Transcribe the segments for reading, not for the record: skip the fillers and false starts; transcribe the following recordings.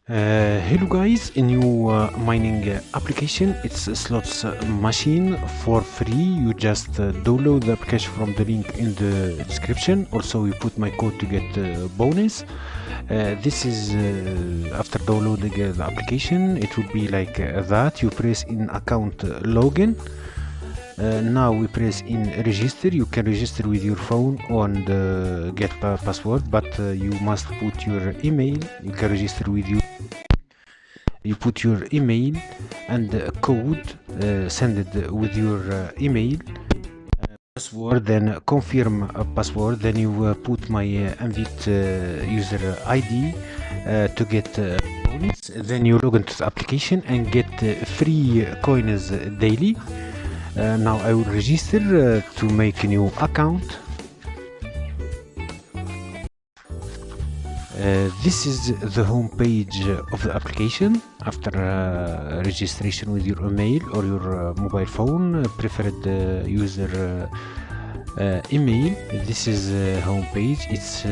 Hello guys, a new mining application. It's a slots machine for free. You just download the application from the link in the description. Also, you put my code to get bonus. This is after downloading the application, it will be like that. You press in account login. Now we press in register. You can register with your phone and get password, but you must put your email. You can register with you put your email and code, send it with your email password, then confirm password, then you put my invite user ID to get bonus. Then you log into the application and get free coins daily. Now I will register to make a new account. This is the home page of the application. After registration with your email or your mobile phone, preferred user email, this is home page. It's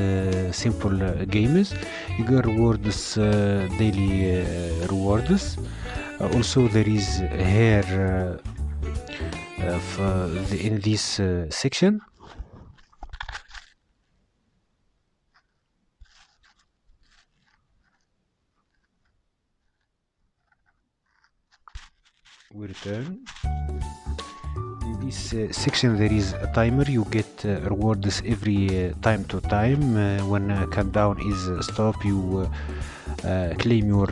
simple games. You get rewards, daily rewards. Also there is here in this section. We return. In this section there is a timer. You get rewards every time to time. When countdown is stop, you claim your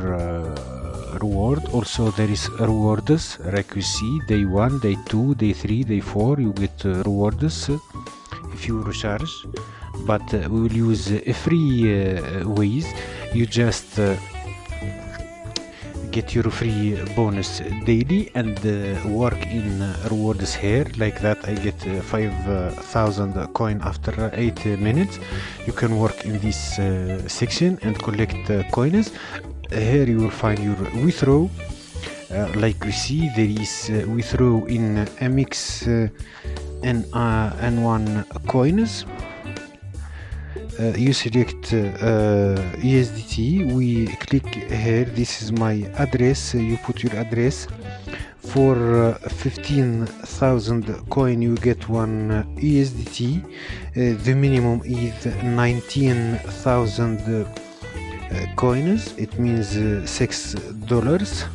reward. Also there is rewards like you see, day 1, day 2, day 3, day 4. You get rewards if you recharge, but we will use free ways. You just get your free bonus daily and work in rewards here like that. I get 5,000 coin after 8 minutes. You can work in this section and collect coins. Here you will find your withrow. Like you see, there is withrow in MX and N1 coins. You select USDT. We click here. This is my address. You put your address. For 15,000 coin you get 1 USDT. The minimum is 19,000 coins. It means $6.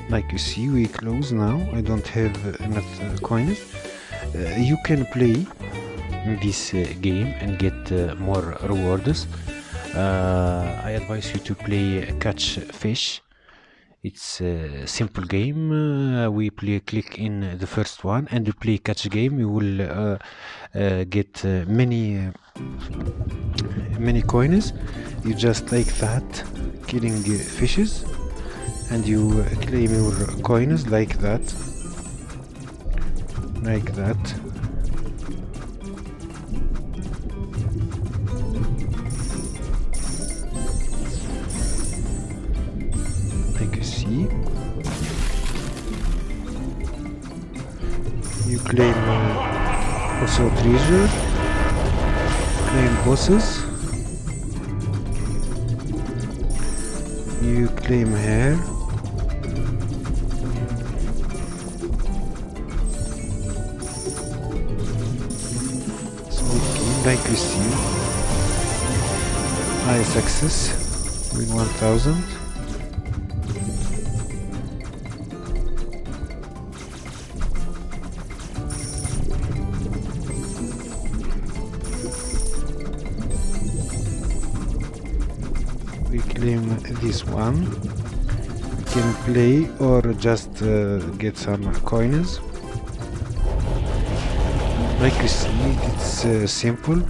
Like you see, we close now. I don't have enough coins. You can play this game and get more rewards. I advise you to play catch fish. It's a simple game. We click in the first one and you play catch game. You will get many coins. You just like that, killing fishes, and you claim your coins like that, like you see. You claim also treasure, claim bosses, you claim here, so like you see, high success with 1,000. We claim this one. You can play or just get some coins. Like you see, it's simple.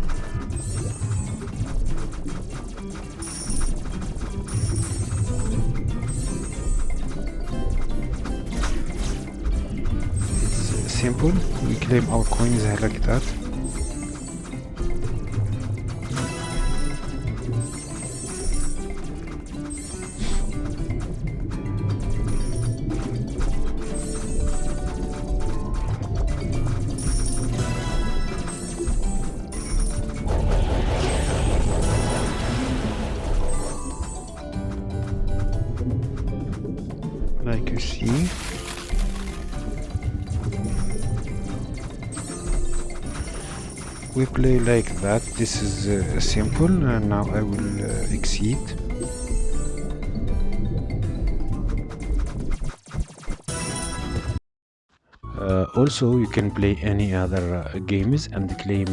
It's simple. We claim our coins like that. like you see. We play like that. This is simple. Now I will exceed. Also, you can play any other games and claim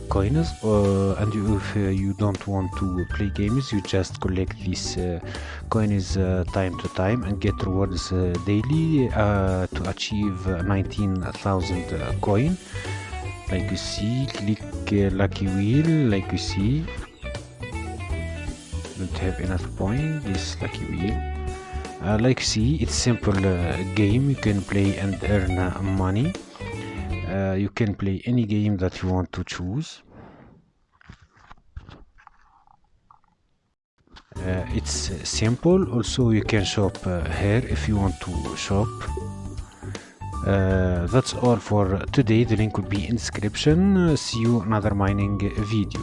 coins. And if you don't want to play games, you just collect these coins time to time and get rewards daily to achieve 19,000 coin. Like you see, click lucky wheel. Like you see, don't have enough point. This lucky wheel. Like you see, it's simple game. You can play and earn money. You can play any game that you want to choose. It's simple. Also, you can shop here if you want to shop. That's all for today. The link will be in description. See you another mining video.